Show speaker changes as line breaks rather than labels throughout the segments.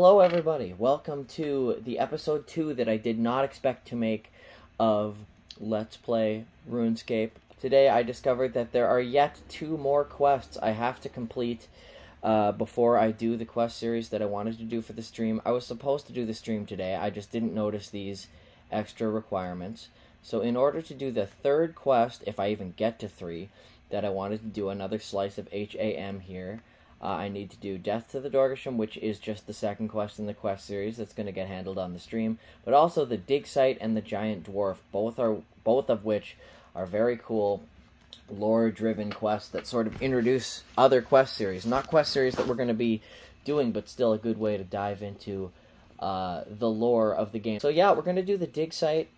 Hello everybody, welcome to the episode 2 that I did not expect to make of Let's Play RuneScape. Today I discovered that there are yet 2 more quests I have to complete before I do the quest series that I wanted to do for the stream. I was supposed to do the stream today, I just didn't notice these extra requirements. So in order to do the 3rd quest, if I even get to 3, that I wanted to do another slice of HAM here, I need to do Death to the Dorgasham, which is just the 2nd quest in the quest series that's going to get handled on the stream, but also the Dig Site and the Giant Dwarf, both of which are very cool lore-driven quests that sort of introduce other quest series. Not quest series that we're going to be doing, but still a good way to dive into the lore of the game. So yeah, we're going to do the Dig Site.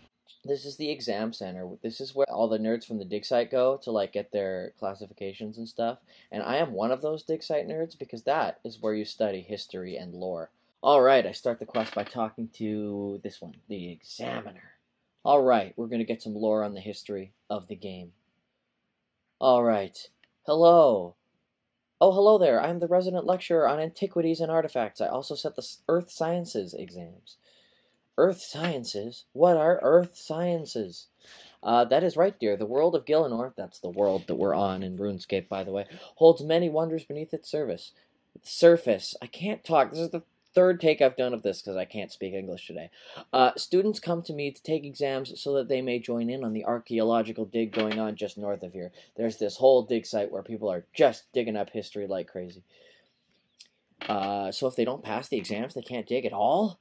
This is the exam center. This is where all the nerds from the dig site go to like get their classifications and stuff. And I am one of those dig site nerds because that is where you study history and lore. Alright, I start the quest by talking to this one, the examiner. Alright, we're going to get some lore on the history of the game. Alright, hello. Oh, hello there. I'm the resident lecturer on antiquities and artifacts. I also set the Earth Sciences exams. Earth Sciences? What are Earth Sciences? That is right, dear. The world of Gillinor, that's the world that we're on in RuneScape, by the way, holds many wonders beneath its surface. I can't talk. This is the 3rd take I've done of this because I can't speak English today. Students come to me to take exams so that they may join in on the archaeological dig going on just north of here. There's this whole dig site where people are just digging up history like crazy. So if they don't pass the exams, they can't dig at all?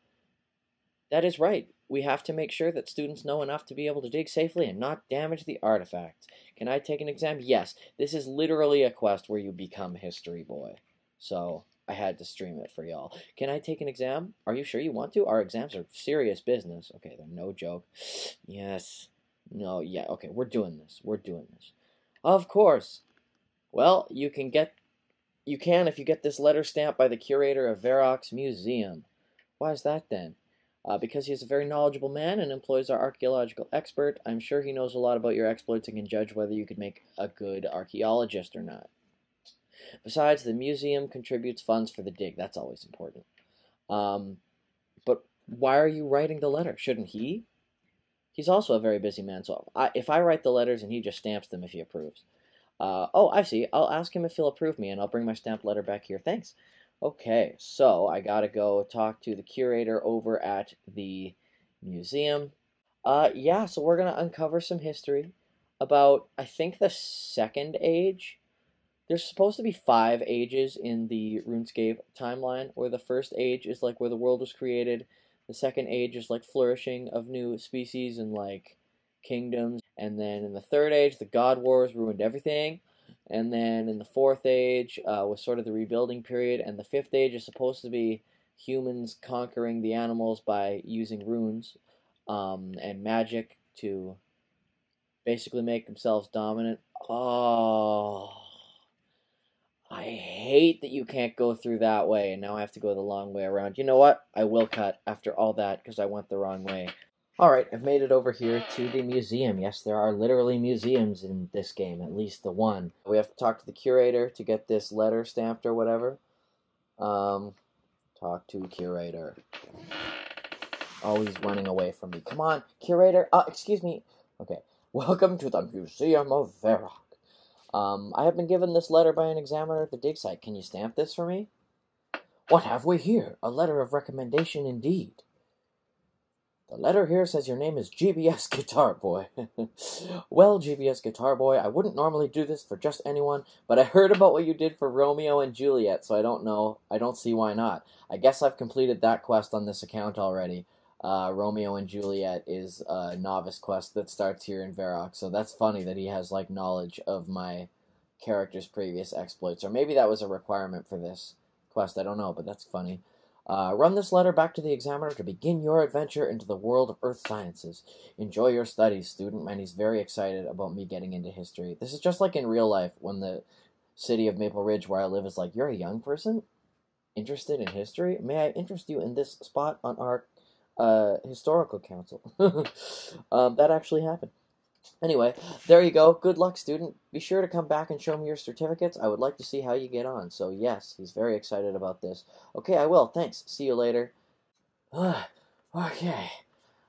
That is right. We have to make sure that students know enough to be able to dig safely and not damage the artifacts. Can I take an exam? Yes. This is literally a quest where you become History Boy. So, I had to stream it for y'all. Can I take an exam? Are you sure you want to? Our exams are serious business. Okay, they're no joke. Yes. No, yeah, okay, we're doing this. We're doing this. Of course. Well, you can if you get this letter stamped by the curator of Varrock's museum. Why is that then? Because he is a very knowledgeable man and employs our archaeological expert, I'm sure he knows a lot about your exploits and can judge whether you could make a good archaeologist or not. Besides, the museum contributes funds for the dig. That's always important. But why are you writing the letter? Shouldn't he? He's also a very busy man, so if I write the letters and he just stamps them if he approves. Oh, I see. I'll ask him if he'll approve me, and I'll bring my stamped letter back here. Thanks. Okay, so I gotta go talk to the curator over at the museum. Yeah, so we're gonna uncover some history about, I think, the 2nd age. There's supposed to be 5 ages in the RuneScape timeline, where the 1st age is like where the world was created, the 2nd age is like flourishing of new species and like kingdoms, and then in the 3rd age, the God Wars ruined everything. And then in the 4th age was sort of the rebuilding period, and the 5th age is supposed to be humans conquering the animals by using runes and magic to basically make themselves dominant. Oh, I hate that you can't go through that way, and now I have to go the long way around. You know what? I will cut after all that because I went the wrong way. Alright, I've made it over here to the museum. Yes, there are literally museums in this game, at least the one. We have to talk to the curator to get this letter stamped or whatever. Talk to curator. Oh, he's running away from me. Come on, curator. Excuse me. Okay. Welcome to the Museum of Varrock. I have been given this letter by an examiner at the dig site. Can you stamp this for me? What have we here? A letter of recommendation indeed. The letter here says your name is GBS Guitar Boy. Well, GBS Guitar Boy, I wouldn't normally do this for just anyone, but I heard about what you did for Romeo and Juliet, so I don't know. I don't see why not. I guess I've completed that quest on this account already. Romeo and Juliet is a novice quest that starts here in Varrock, so that's funny that he has, like, knowledge of my character's previous exploits. Or maybe that was a requirement for this quest, I don't know, but that's funny. Run this letter back to the examiner to begin your adventure into the world of Earth Sciences. Enjoy your studies, student. And he's very excited about me getting into history. This is just like in real life when the city of Maple Ridge where I live is like, you're a young person interested in history? May I interest you in this spot on our historical council? That actually happened. Anyway, there you go. Good luck, student. Be sure to come back and show me your certificates. I would like to see how you get on. So, yes, he's very excited about this. Okay, I will. Thanks. See you later. Okay,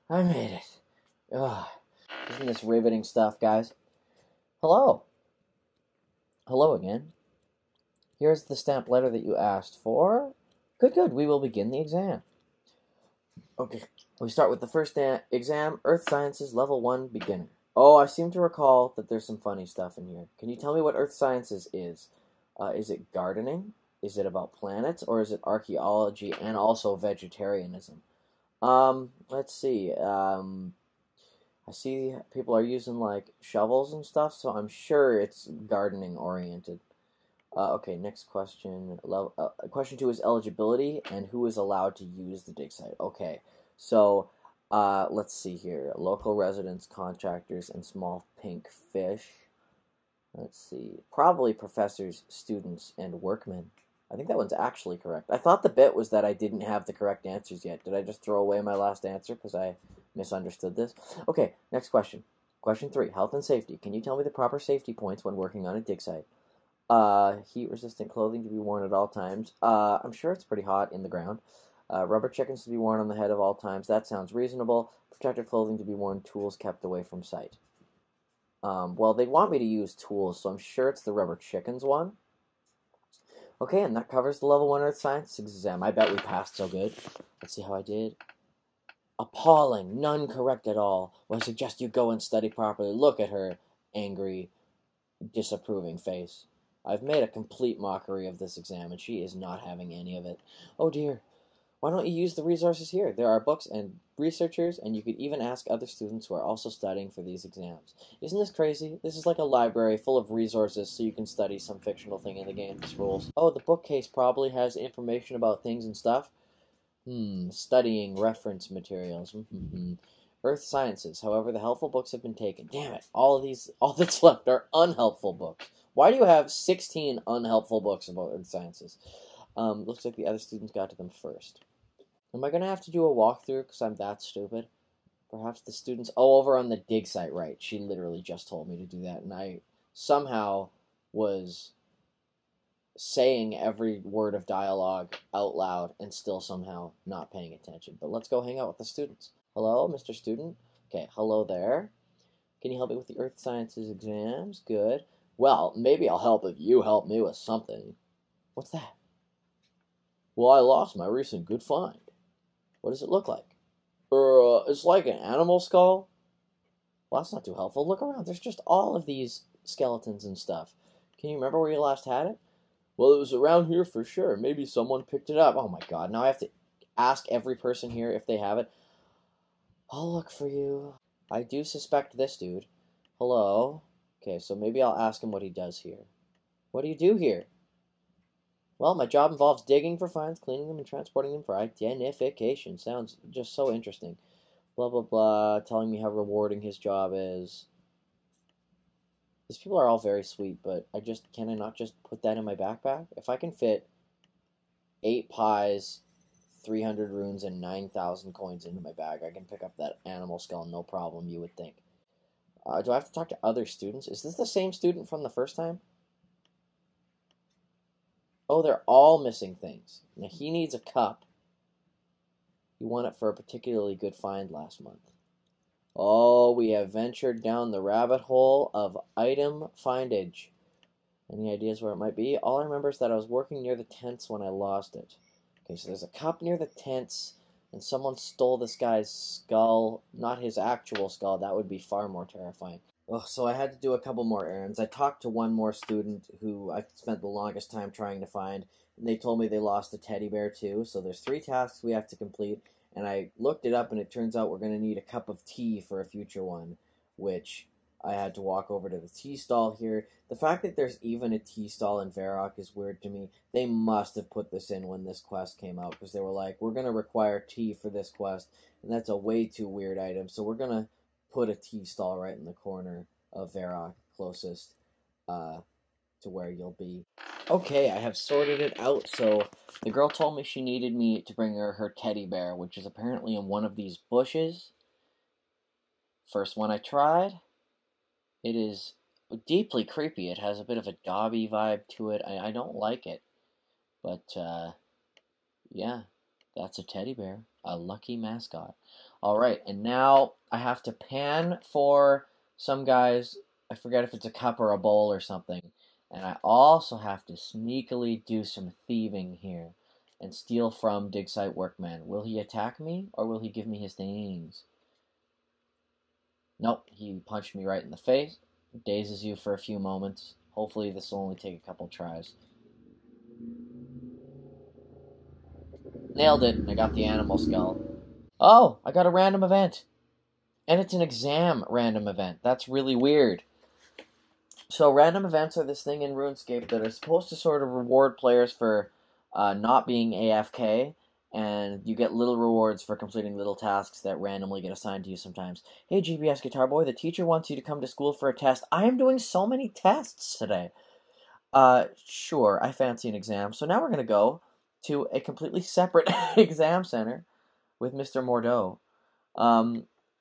I made it. Isn't this riveting stuff, guys? Hello. Hello again. Here's the stamped letter that you asked for. Good, good. We will begin the exam. Okay, we start with the first exam, Earth Sciences, Level 1, Beginner. Oh, I seem to recall that there's some funny stuff in here. Can you tell me what Earth Sciences is? Is it gardening? Is it about planets? Or is it archaeology and also vegetarianism? Let's see. I see people are using, like, shovels and stuff, so I'm sure it's gardening-oriented. Okay, next question. Question 2 is eligibility, and who is allowed to use the dig site. Okay, so... let's see here. Local residents, contractors, and small pink fish. Let's see. Probably professors, students, and workmen. I think that one's actually correct. I thought the bit was that I didn't have the correct answers yet. Did I just throw away my last answer because I misunderstood this? Okay, next question. Question 3, health and safety. Can you tell me the proper safety points when working on a dig site? Heat-resistant clothing to be worn at all times. I'm sure it's pretty hot in the ground. Rubber chickens to be worn on the head of all times. That sounds reasonable. Protective clothing to be worn. Tools kept away from sight. Well, they want me to use tools, so I'm sure it's the rubber chickens one. Okay, and that covers the Level 1 Earth Science exam. I bet we passed so good. Let's see how I did. Appalling. None correct at all. Well, I suggest you go and study properly. Look at her angry, disapproving face. I've made a complete mockery of this exam, and she is not having any of it. Oh, dear. Why don't you use the resources here? There are books and researchers, and you could even ask other students who are also studying for these exams. Isn't this crazy? This is like a library full of resources so you can study some fictional thing in the game's rules. Oh, the bookcase probably has information about things and stuff. Studying reference materials. Earth Sciences. However, the helpful books have been taken. Damn it. All that's left are unhelpful books. Why do you have 16 unhelpful books about Earth Sciences? Looks like the other students got to them first. Am I going to have to do a walkthrough because I'm that stupid? Perhaps the students... Oh, over on the dig site, right. She literally just told me to do that, and I somehow was saying every word of dialogue out loud and still somehow not paying attention. But let's go hang out with the students. Hello, Mr. Student? Okay, hello there. Can you help me with the Earth Sciences exams? Good. Well, maybe I'll help if you help me with something. What's that? Well, I lost my recent good find. What does it look like? It's like an animal skull. Well, that's not too helpful. Look around. There's just all of these skeletons and stuff. Can you remember where you last had it? Well, it was around here for sure. Maybe someone picked it up. Oh my god, now I have to ask every person here if they have it. I'll look for you. I do suspect this dude. Hello? Okay, so maybe I'll ask him what he does here. What do you do here? Well, my job involves digging for finds, cleaning them, and transporting them for identification. Sounds just so interesting. Blah, blah, blah, telling me how rewarding his job is. These people are all very sweet, but can I not just put that in my backpack? If I can fit 8 pies, 300 runes, and 9,000 coins into my bag, I can pick up that animal skull, no problem, you would think. Do I have to talk to other students? Is this the same student from the first time? Oh, they're all missing things. Now, he needs a cup. He won it for a particularly good find last month. Oh, we have ventured down the rabbit hole of item findage. Any ideas where it might be? All I remember is that I was working near the tents when I lost it. Okay, so there's a cup near the tents, and someone stole this guy's skull. Not his actual skull. That would be far more terrifying. Oh, so I had to do a couple more errands. I talked to one more student who I spent the longest time trying to find, and they told me they lost a teddy bear too. So there's 3 tasks we have to complete, and I looked it up, and it turns out we're going to need a cup of tea for a future one, which I had to walk over to the tea stall here. The fact that there's even a tea stall in Varrock is weird to me. They must have put this in when this quest came out, because they were like, we're going to require tea for this quest, and that's a way too weird item, so we're going to put a tea stall right in the corner of Varrock, closest to where you'll be. Okay, I have sorted it out. So the girl told me she needed me to bring her teddy bear, which is apparently in one of these bushes. First one I tried, It is deeply creepy. It has a bit of a Dobby vibe to it. I don't like it. But, yeah, that's a teddy bear. A lucky mascot. Alright, and now I have to pan for some guys. I forget if it's a cup or a bowl or something. And I also have to sneakily do some thieving here and steal from dig site workman. Will he attack me or will he give me his things? Nope, he punched me right in the face. Dazes you for a few moments. Hopefully this will only take a couple tries. Nailed it. I got the animal skull. Oh, I got a random event. And it's an exam random event. That's really weird. So random events are this thing in RuneScape that are supposed to sort of reward players for not being AFK, and you get little rewards for completing little tasks that randomly get assigned to you sometimes. Hey, GBS Guitar Boy, the teacher wants you to come to school for a test. I am doing so many tests today. Sure, I fancy an exam. So now we're going to go to a completely separate exam center with Mr. Mordeau.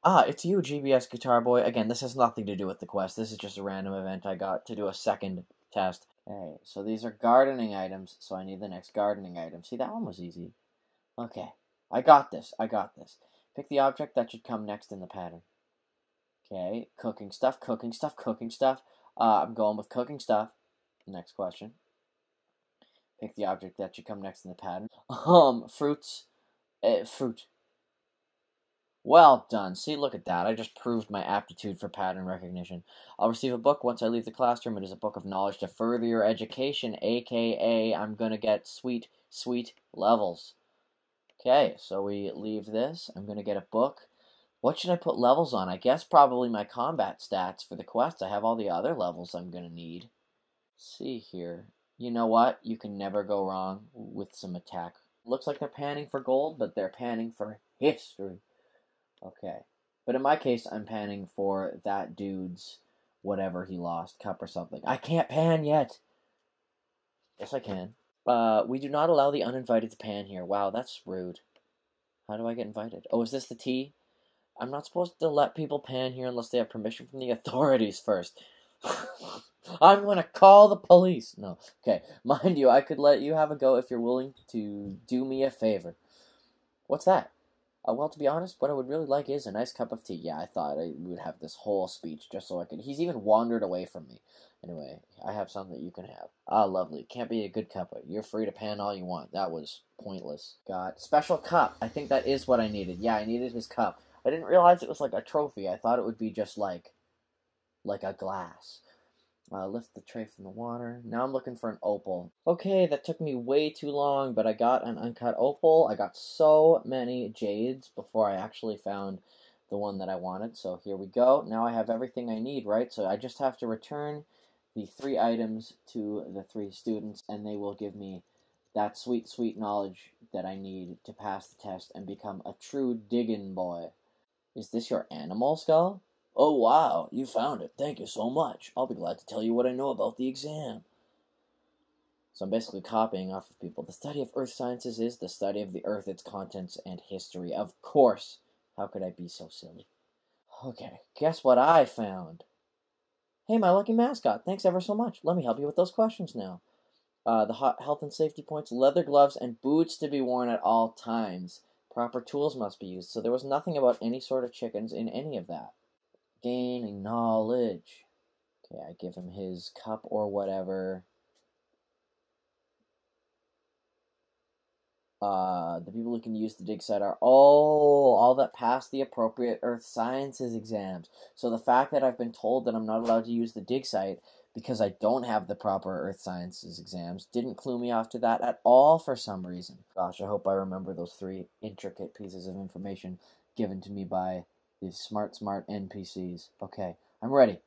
It's you, GBS Guitar Boy. Again, this has nothing to do with the quest. This is just a random event. I got to do a second test. Okay, so these are gardening items, so I need the next gardening item. See, that one was easy. Okay, I got this. Pick the object that should come next in the pattern. Okay, cooking stuff. I'm going with cooking stuff. Next question. Pick the object that should come next in the pattern. Fruits. Fruit. Well done. See, look at that. I just proved my aptitude for pattern recognition. I'll receive a book once I leave the classroom. It is a book of knowledge to further your education, a.k.a. I'm going to get sweet, sweet levels. Okay, so we leave this. I'm going to get a book. What should I put levels on? I guess probably my combat stats for the quest. I have all the other levels I'm going to need. Let's see here. You know what? You can never go wrong with some attack. Looks like they're panning for gold, but they're panning for history. Okay. But in my case, I'm panning for that dude's whatever he lost, cup or something. I can't pan yet. Yes, I can. We do not allow the uninvited to pan here. Wow, that's rude. How do I get invited? Oh, is this the tea? I'm not supposed to let people pan here unless they have permission from the authorities first. I'm gonna call the police. No. Okay. Mind you, I could let you have a go if you're willing to do me a favor. What's that? Well, to be honest, what I would really like is a nice cup of tea. Yeah, I thought I would have this whole speech just so I could... He's even wandered away from me. Anyway, I have some that you can have. Ah, lovely. Can't be a good cup. You're free to pan all you want. That was pointless. Got special cup. I think that is what I needed. Yeah, I needed his cup. I didn't realize it was like a trophy. I thought it would be just like a glass. Lift the tray from the water. Now I'm looking for an opal. Okay, that took me way too long, but I got an uncut opal. I got so many jades before I actually found the one that I wanted. So here we go. Now I have everything I need, right? So I just have to return the 3 items to the 3 students, and they will give me that sweet, sweet knowledge that I need to pass the test and become a true diggin' boy. Is this your animal skull? Oh, wow, you found it. Thank you so much. I'll be glad to tell you what I know about the exam. So I'm basically copying off of people. The study of earth sciences is the study of the earth, its contents, and history. Of course. How could I be so silly? Okay, guess what I found? Hey, my lucky mascot. Thanks ever so much. Let me help you with those questions now. The hot health and safety points, leather gloves, and boots to be worn at all times. Proper tools must be used. So there was nothing about any sort of chickens in any of that. Gaining knowledge. Okay, I give him his cup or whatever. The people who can use the dig site are all that pass the appropriate earth sciences exams. So the fact that I've been told that I'm not allowed to use the dig site because I don't have the proper earth sciences exams didn't clue me off to that at all for some reason. Gosh, I hope I remember those 3 intricate pieces of information given to me by these smart NPCs. Okay, I'm ready.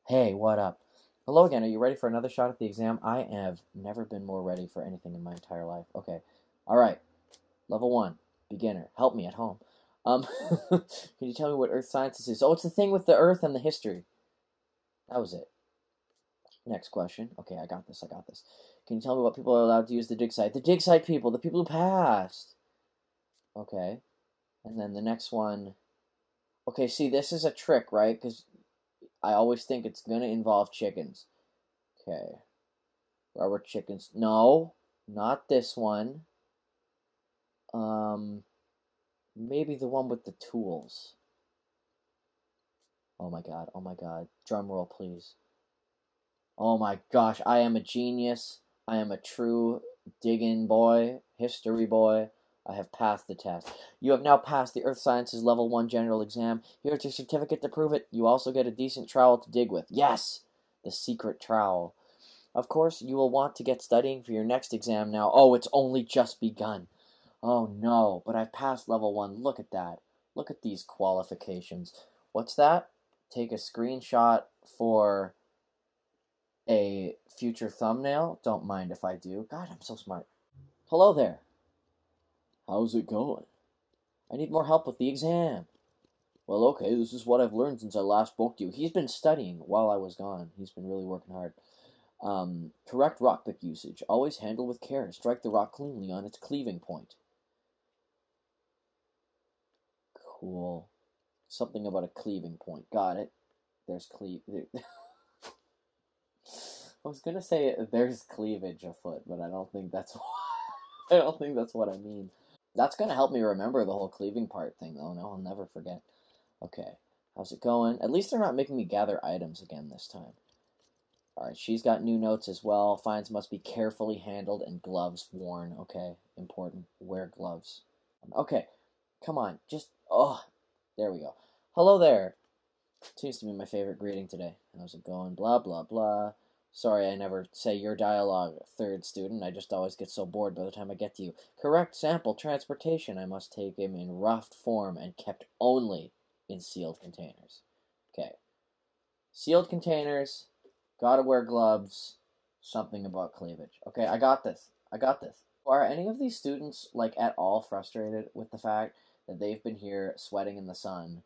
Hey, what up? Hello again, are you ready for another shot at the exam? I have never been more ready for anything in my entire life. Okay, alright. Level 1, beginner. Help me at home. Can you tell me what earth sciences is? Oh, it's the thing with the earth and the history. That was it. Next question. Okay, I got this. Can you tell me what people are allowed to use the dig site? The dig site people, the people who passed. Okay. And then the next one... Okay, see, this is a trick, right? Because I always think it's gonna involve chickens. Okay. Rubber chickens. No, not this one. Maybe the one with the tools. Oh my god, oh my god. Drum roll, please. Oh my gosh, I am a genius. I am a true digging boy, history boy. I have passed the test. You have now passed the Earth Sciences Level 1 General Exam. Here's your certificate to prove it. You also get a decent trowel to dig with. Yes! The secret trowel. Of course, you will want to get studying for your next exam now. Oh, it's only just begun. Oh no, but I've passed Level 1. Look at that. Look at these qualifications. What's that? Take a screenshot for a future thumbnail. Don't mind if I do. God, I'm so smart. Hello there. How's it going? I need more help with the exam. Well, okay, this is what I've learned since I last spoke to you. He's been studying while I was gone. He's been really working hard. Correct rock pick usage. Always handle with care. Strike the rock cleanly on its cleaving point. Cool. Something about a cleaving point. Got it. There's I was gonna say there's cleavage afoot, but I don't think that's I don't think that's what I mean. That's gonna help me remember the whole cleaving part thing, though. No, I'll never forget. Okay, how's it going? At least they're not making me gather items again this time. Alright, she's got new notes as well. Finds must be carefully handled and gloves worn. Okay, important. Wear gloves. Okay, come on. Just, oh, there we go. Hello there. Seems to be my favorite greeting today. How's it going? Blah, blah, blah. Sorry, I never say your dialogue, third student. I just always get so bored by the time I get to you. Correct sample transportation. I must take him in roughed form and kept only in sealed containers. Okay. Sealed containers. Gotta wear gloves. Something about cleavage. Okay, I got this. I got this. Are any of these students, like, at all frustrated with the fact that they've been here sweating in the sun,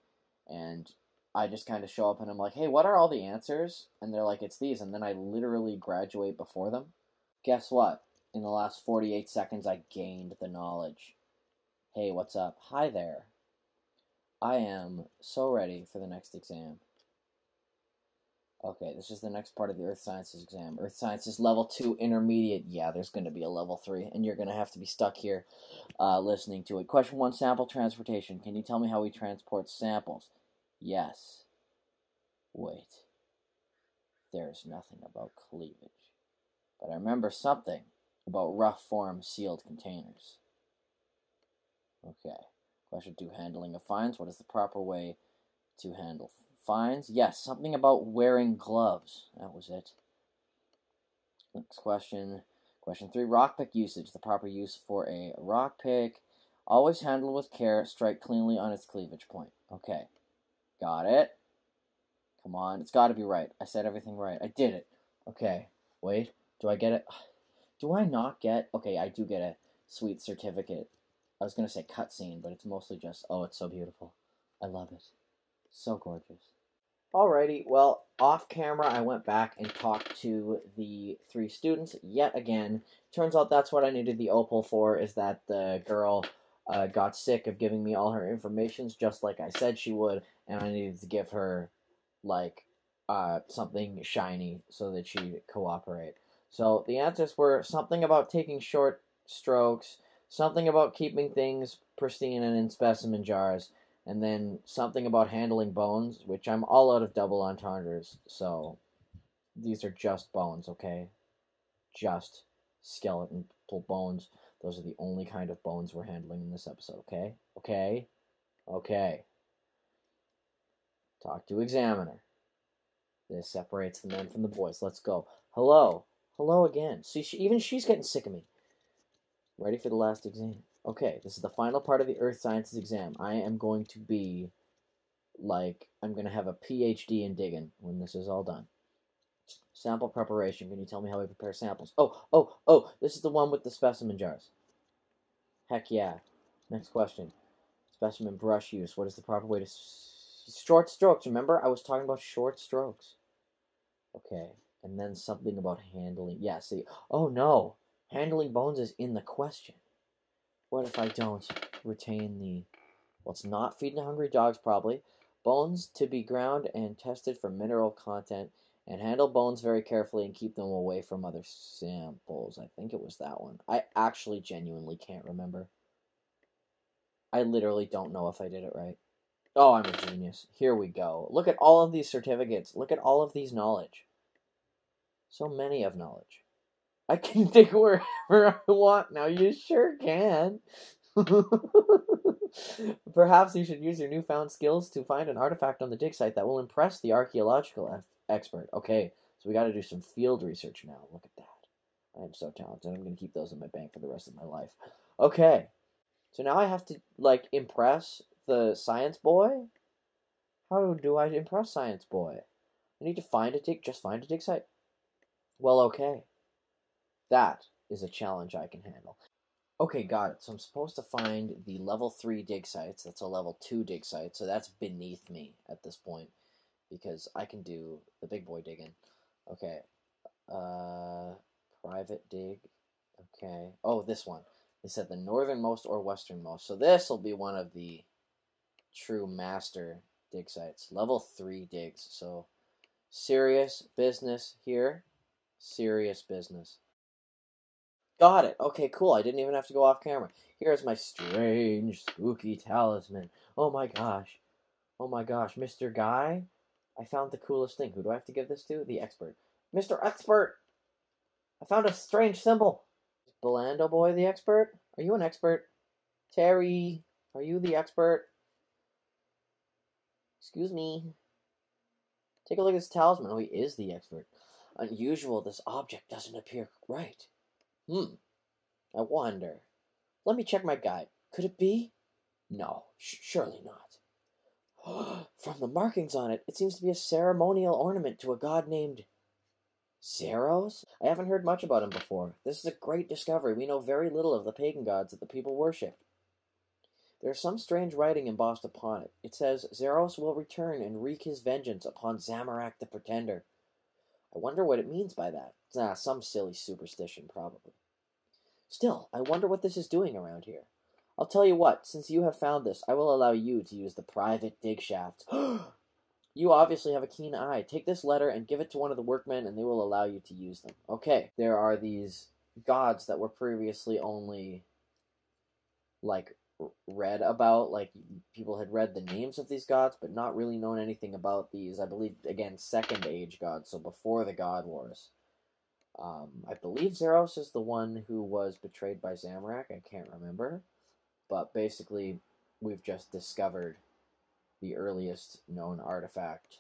and I just kind of show up and I'm like, hey, what are all the answers? And they're like, it's these, and then I literally graduate before them? Guess what? In the last 48 seconds, I gained the knowledge. Hey, what's up? Hi there. I am so ready for the next exam. Okay, this is the next part of the Earth Sciences exam. Earth Sciences Level 2 Intermediate. Yeah, there's going to be a Level 3, and you're going to have to be stuck here listening to it. Question 1, sample transportation. Can you tell me how we transport samples? Yes. Wait. There's nothing about cleavage. But I remember something about rough form sealed containers. Okay. Question 2, handling of fines. What is the proper way to handle fines? Yes, something about wearing gloves. That was it. Next question. Question 3, rock pick usage. The proper use for a rock pick. Always handle with care. Strike cleanly on its cleavage point. Okay. Got it. Come on. It's got to be right. I said everything right. I did it. Okay. Wait. Do I get it? Do I not get... Okay, I do get a sweet certificate. I was going to say cutscene, but it's mostly just... Oh, it's so beautiful. I love it. So gorgeous. Alrighty, well, off camera, I went back and talked to the 3 students yet again. Turns out that's what I needed the opal for, is that the girl got sick of giving me all her information, just like I said she would, and I needed to give her, like, something shiny so that she'd cooperate. So the answers were something about taking short strokes, something about keeping things pristine and in specimen jars, and then something about handling bones, which I'm all out of double entendres, so these are just bones, okay? Just skeletal bones. Those are the only kind of bones we're handling in this episode, okay? Okay? Okay. Talk to examiner. This separates the men from the boys. Let's go. Hello. Hello again. See, even she's getting sick of me. Ready for the last exam. Okay, this is the final part of the Earth Sciences exam. I am going to be, like, I'm going to have a PhD in digging when this is all done. Sample preparation. Can you tell me how we prepare samples? Oh, this is the one with the specimen jars. Heck yeah. Next question. Specimen brush use. What is the proper way to... Short strokes. Remember, I was talking about short strokes. Okay, and then something about handling... Yeah, see. Oh, no. Handling bones is in the question. What if I don't retain the... Well, it's not feeding the hungry dogs, probably. Bones to be ground and tested for mineral content, and handle bones very carefully and keep them away from other samples. I think it was that one. I actually genuinely can't remember. I literally don't know if I did it right. Oh, I'm a genius. Here we go. Look at all of these certificates. Look at all of these knowledge. So many of knowledge. I can dig wherever I want now. You sure can. Perhaps you should use your newfound skills to find an artifact on the dig site that will impress the archaeological expert. Okay, so we got to do some field research now. Look at that. I am so talented. I'm going to keep those in my bank for the rest of my life. Okay, so now I have to, like, impress the science boy? How do I impress science boy? I need to find a dig, just find a dig site. Well, okay. That is a challenge I can handle. Okay, got it. So I'm supposed to find the level 3 dig sites. That's a level 2 dig site, so that's beneath me at this point, because I can do the big boy digging. Okay. Private dig. Okay. Oh, this one. They said the northernmost or westernmost. So this will be one of the true master dig sites. Level 3 digs. So serious business here. Serious business. Got it. Okay, cool. I didn't even have to go off camera. Here's my strange, spooky talisman. Oh my gosh. Oh my gosh. Mr. Guy, I found the coolest thing. Who do I have to give this to? The expert. Mr. Expert! I found a strange symbol. Belando Boy the expert? Are you an expert? Terry, are you the expert? Excuse me. Take a look at this talisman. Oh, he is the expert. Unusual, this object doesn't appear right. I wonder. Let me check my guide. Could it be? No, surely not. From the markings on it, it seems to be a ceremonial ornament to a god named Zeros? I haven't heard much about him before. This is a great discovery. We know very little of the pagan gods that the people worship. There's some strange writing embossed upon it. It says, Zeros will return and wreak his vengeance upon Zamorak the Pretender. I wonder what it means by that. Some silly superstition, probably. Still, I wonder what this is doing around here. I'll tell you what, since you have found this, I will allow you to use the private dig shaft. You obviously have a keen eye. Take this letter and give it to one of the workmen, and they will allow you to use them. Okay, there are these gods that were previously only, like, read about. Like, people had read the names of these gods, but not really known anything about these, I believe, again, Second Age gods, so before the God Wars. I believe Zeros is the one who was betrayed by Zamorak. I can't remember. But basically, we've just discovered the earliest known artifact.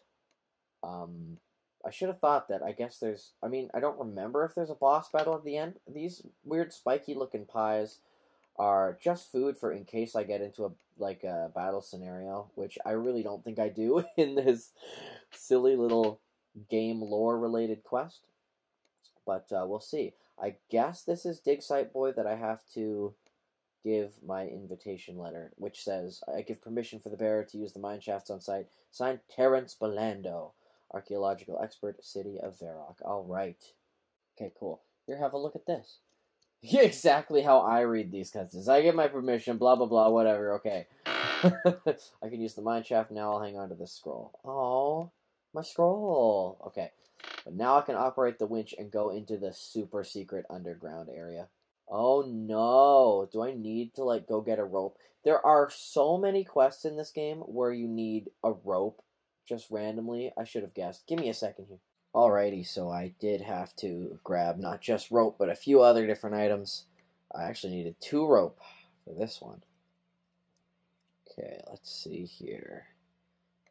I should have thought that. I guess there's... I mean, I don't remember if there's a boss battle at the end. These weird spiky-looking pies are just food for in case I get into a battle scenario, which I really don't think I do in this silly little game lore-related quest. But we'll see. I guess this is Dig Site Boy that I have to give my invitation letter, which says, I give permission for the bearer to use the mine shafts on site. Signed, Terrence Belando, archaeological expert, City of Varrock. All right. Okay, cool. Here, have a look at this. Exactly how I read these customs. I give my permission, blah, blah, blah, whatever, okay. I can use the mine shaft, now I'll hang on to this scroll. Oh, my scroll. Okay. But now I can operate the winch and go into the super secret underground area. Oh no, do I need to, like, go get a rope? There are so many quests in this game where you need a rope just randomly. I should have guessed. Give me a second here. Alrighty, so I did have to grab not just rope, but a few other different items. I actually needed 2 rope for this one. Okay, let's see here.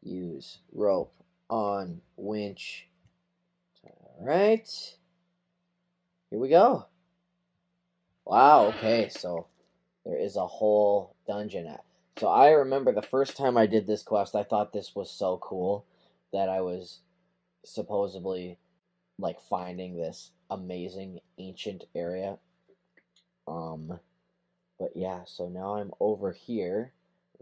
Use rope on winch. Alright. Here we go. Wow, okay, so there is a whole dungeon at. So I remember the first time I did this quest, I thought this was so cool that I was supposedly, like, finding this amazing ancient area. But yeah, so now I'm over here.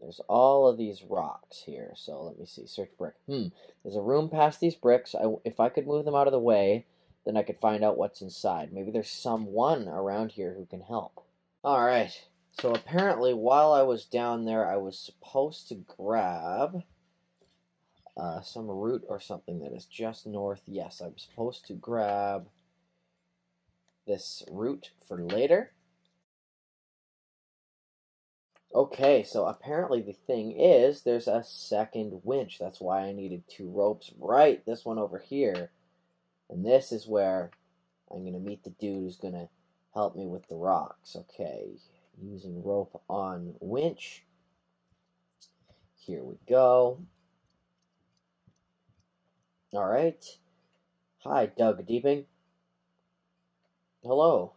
There's all of these rocks here. So let me see. Search brick. There's a room past these bricks. If I could move them out of the way, then I could find out what's inside. Maybe there's someone around here who can help. Alright. So apparently while I was down there, I was supposed to grab some root or something that is just north. Yes, I'm supposed to grab this root for later. Okay, so apparently the thing is there's a second winch. That's why I needed 2 ropes. Right, this one over here. And this is where I'm going to meet the dude who's going to help me with the rocks. Okay, using rope on winch. Here we go. Alright. Hi, Doug Deeping. Hello.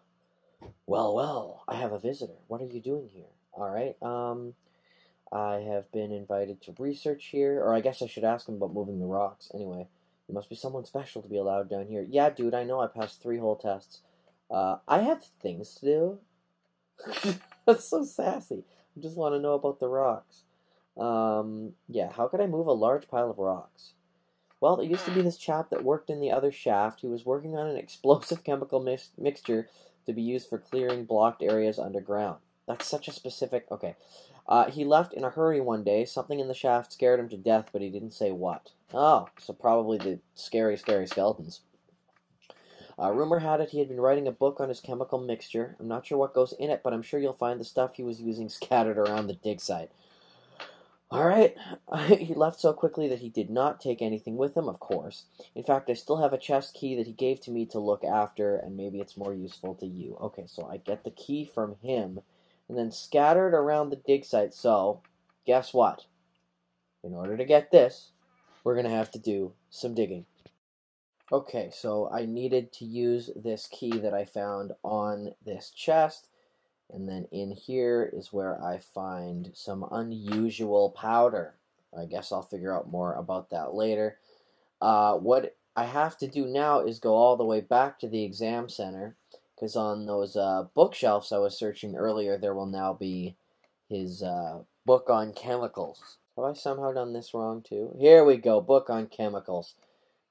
Well, I have a visitor. What are you doing here? Alright, I have been invited to research here, or I guess I should ask him about moving the rocks. Anyway, you must be someone special to be allowed down here. Yeah, dude, I know I passed 3 whole tests. I have things to do. That's so sassy. I just want to know about the rocks. Yeah, how could I move a large pile of rocks? Well, there used to be this chap that worked in the other shaft who was working on an explosive chemical mixture to be used for clearing blocked areas underground. That's such a specific... Okay. He left in a hurry one day. Something in the shaft scared him to death, but he didn't say what. Oh, so probably the scary skeletons. Rumor had it he had been writing a book on his chemical mixture. I'm not sure what goes in it, but I'm sure you'll find the stuff he was using scattered around the dig site. Alright, he left so quickly that he did not take anything with him, of course. In fact, I still have a chest key that he gave to me to look after, and maybe it's more useful to you. Okay, so I get the key from him, and then scattered around the dig site. So, guess what? In order to get this, we're going to have to do some digging. Okay, so I needed to use this key that I found on this chest. And then in here is where I find some unusual powder. I guess I'll figure out more about that later. What I have to do now is go all the way back to the exam center, because on those bookshelves I was searching earlier, there will now be his book on chemicals. Have I somehow done this wrong too? Here we go, book on chemicals.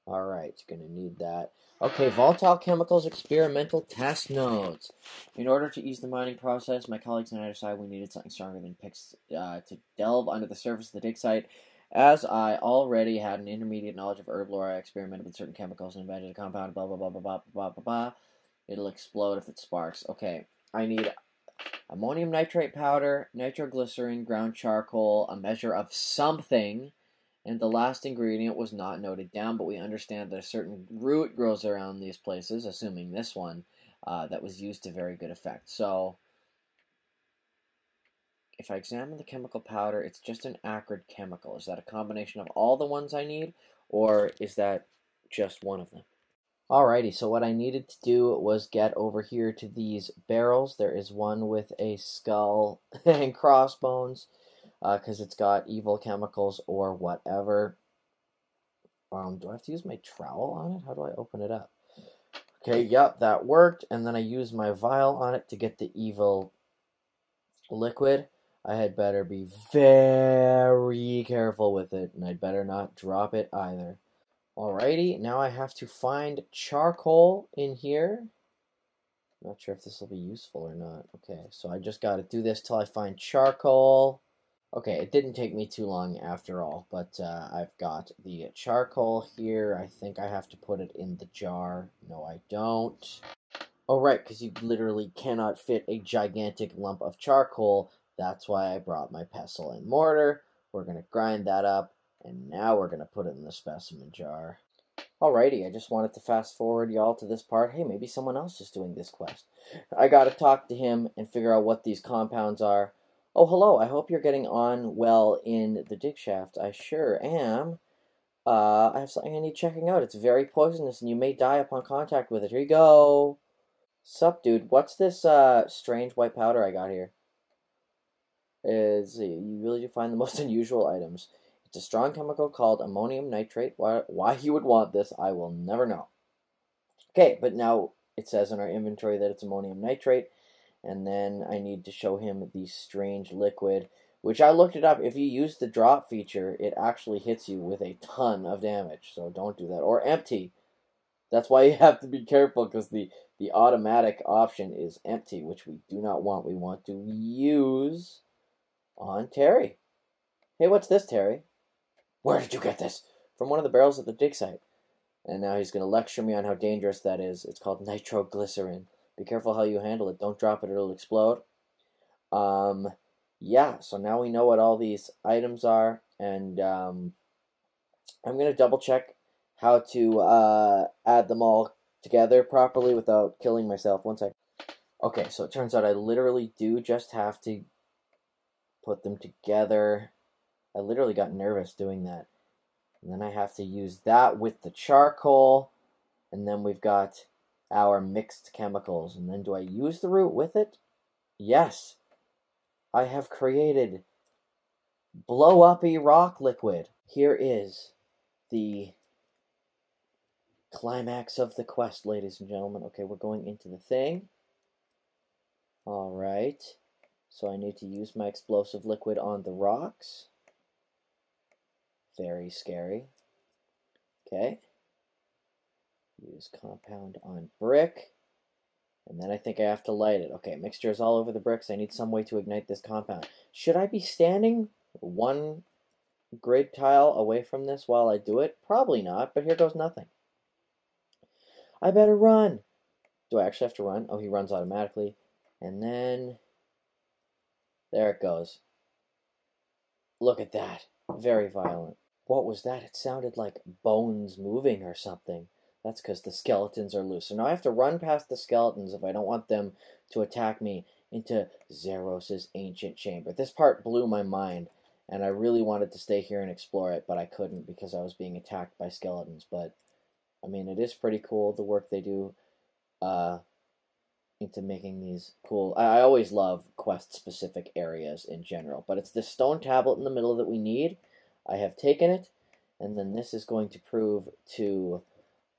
Alright, gonna need that. Okay, volatile chemicals experimental test nodes. In order to ease the mining process, my colleagues and I decided we needed something stronger than picks to delve under the surface of the dig site. As I already had an intermediate knowledge of herb lore, I experimented with certain chemicals and invented a compound, blah, blah, blah, blah, blah, blah, blah, blah. It'll explode if it sparks. Okay, I need ammonium nitrate powder, nitroglycerin, ground charcoal, a measure of something, and the last ingredient was not noted down, but we understand that a certain root grows around these places, assuming this one, that was used to very good effect. So, if I examine the chemical powder, it's just an acrid chemical. Is that a combination of all the ones I need, or is that just one of them? Alrighty, so what I needed to do was get over here to these barrels. There is one with a skull and crossbones, because it's got evil chemicals or whatever. Do I have to use my trowel on it? How do I open it up? Okay, yep, that worked. And then I use my vial on it to get the evil liquid. I had better be very careful with it, and I'd better not drop it either. Alrighty, now I have to find charcoal in here. Not sure if this will be useful or not. Okay, so I just got to do this till I find charcoal. Okay, it didn't take me too long after all, but I've got the charcoal here. I think I have to put it in the jar. No, I don't. Oh, right, because you literally cannot fit a gigantic lump of charcoal. That's why I brought my pestle and mortar. We're going to grind that up, and now we're going to put it in the specimen jar. Alrighty, I just wanted to fast forward y'all to this part. Hey, maybe someone else is doing this quest. I got to talk to him and figure out what these compounds are. Oh, hello, I hope you're getting on well in the dig shaft. I sure am. I have something I need checking out. It's very poisonous, and you may die upon contact with it. Here you go. Sup, dude? What's this strange white powder I got here? You really do find the most unusual items. It's a strong chemical called ammonium nitrate. Why you would want this, I will never know. Okay, but now it says in our inventory that it's ammonium nitrate. And then I need to show him the strange liquid, which I looked it up. If you use the drop feature, it actually hits you with a ton of damage. So don't do that. Or empty. That's why you have to be careful, because the automatic option is empty, which we do not want. We want to use on Terry. Hey, what's this, Terry? Where did you get this? from one of the barrels at the dig site. And now he's going to lecture me on how dangerous that is. It's called nitroglycerin. Be careful how you handle it. Don't drop it or it'll explode. Yeah, so now we know what all these items are. And I'm going to double check how to add them all together properly without killing myself. One sec. Okay, so it turns out I literally do just have to put them together. I literally got nervous doing that. And then I have to use that with the charcoal. And then we've got our mixed chemicals. And then do I use the root with it? Yes. I have created blow-uppy rock liquid. Here is the climax of the quest, ladies and gentlemen. Okay, we're going into the thing. Alright. So I need to use my explosive liquid on the rocks. Very scary. Okay. Use compound on brick. And then I think I have to light it. Okay, mixture is all over the bricks. I need some way to ignite this compound. Should I be standing one grid tile away from this while I do it? Probably not, but here goes nothing. I better run. Do I actually have to run? Oh, he runs automatically. And then there it goes. Look at that. Very violent. What was that? It sounded like bones moving or something. That's because the skeletons are loose. So now I have to run past the skeletons if I don't want them to attack me into Zeros' ancient chamber. This part blew my mind, and I really wanted to stay here and explore it, but I couldn't because I was being attacked by skeletons. But, I mean, it is pretty cool, the work they do into making these cool. I always love quest-specific areas in general, but it's this stone tablet in the middle that we need. I have taken it, and then this is going to prove to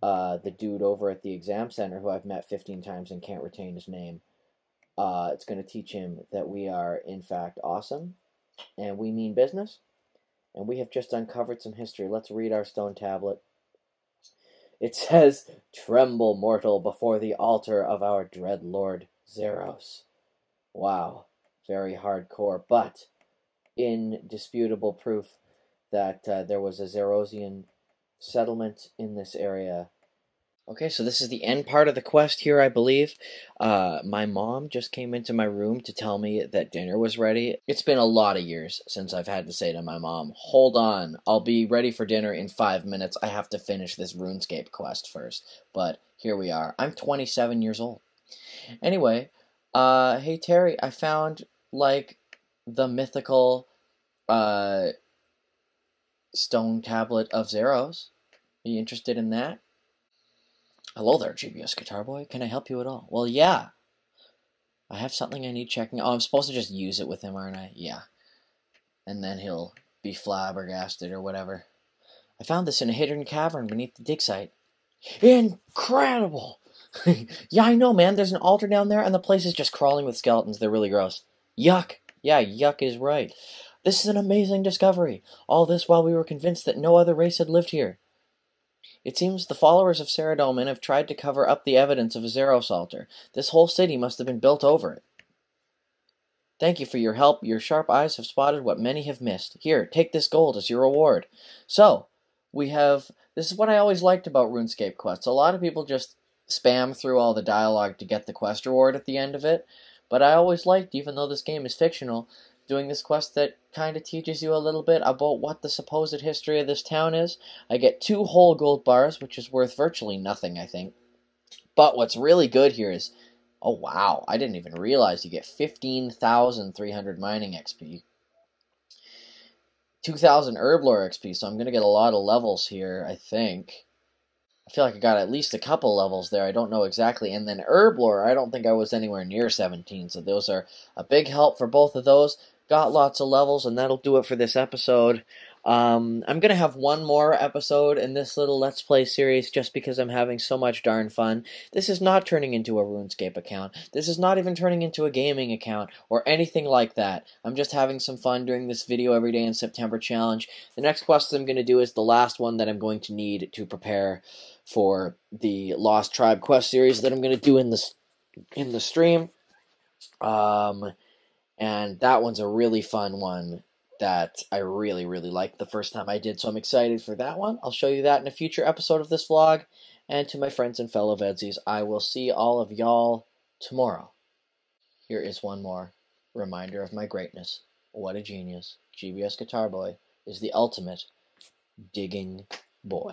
the dude over at the exam center who I've met 15 times and can't retain his name. It's going to teach him that we are, in fact, awesome, and we mean business, and we have just uncovered some history. Let's read our stone tablet. It says, "Tremble, mortal, before the altar of our dread lord, Zeros." Wow, very hardcore, but indisputable proof that there was a Zerosian settlement in this area. Okay, so this is the end part of the quest here, I believe. My mom just came into my room to tell me that dinner was ready. It's been a lot of years since I've had to say to my mom, hold on, I'll be ready for dinner in 5 minutes. I have to finish this RuneScape quest first. But here we are. I'm 27 years old. Anyway, hey Terry, I found, like, the mythical stone tablet of Zeros. Are you interested in that? Hello there, GBS Guitar Boy. Can I help you at all? Well, yeah. I have something I need checking. Oh, I'm supposed to just use it with him, aren't I? Yeah. And then he'll be flabbergasted or whatever. I found this in a hidden cavern beneath the dig site. Incredible! Yeah, I know, man. There's an altar down there, and the place is just crawling with skeletons. They're really gross. Yuck! Yeah, yuck is right. This is an amazing discovery. All this while we were convinced that no other race had lived here. It seems the followers of Saradomin have tried to cover up the evidence of a Zeros altar. This whole city must have been built over it. Thank you for your help. Your sharp eyes have spotted what many have missed. Here, take this gold as your reward. So, we have... This is what I always liked about RuneScape quests. A lot of people just spam through all the dialogue to get the quest reward at the end of it. But I always liked, even though this game is fictional, doing this quest that kind of teaches you a little bit about what the supposed history of this town is. I get 2 whole gold bars, which is worth virtually nothing, I think. But what's really good here is, oh wow, I didn't even realize you get 15,300 mining XP. 2,000 herb lore XP, so I'm going to get a lot of levels here, I think. I feel like I got at least a couple levels there, I don't know exactly. And then herb lore, I don't think I was anywhere near 17, so those are a big help for both of those. Got lots of levels, and that'll do it for this episode. I'm going to have one more episode in this little Let's Play series just because I'm having so much darn fun. This is not turning into a RuneScape account. This is not even turning into a gaming account or anything like that. I'm just having some fun doing this video every day in September challenge. The next quest I'm going to do is the last one that I'm going to need to prepare for the Lost Tribe quest series that I'm going to do in the stream. And that one's a really fun one that I really, really liked the first time I did, so I'm excited for that one. I'll show you that in a future episode of this vlog. And to my friends and fellow VEDSies, I will see all of y'all tomorrow. Here is one more reminder of my greatness. What a genius. GBS Guitar Boy is the ultimate digging boy.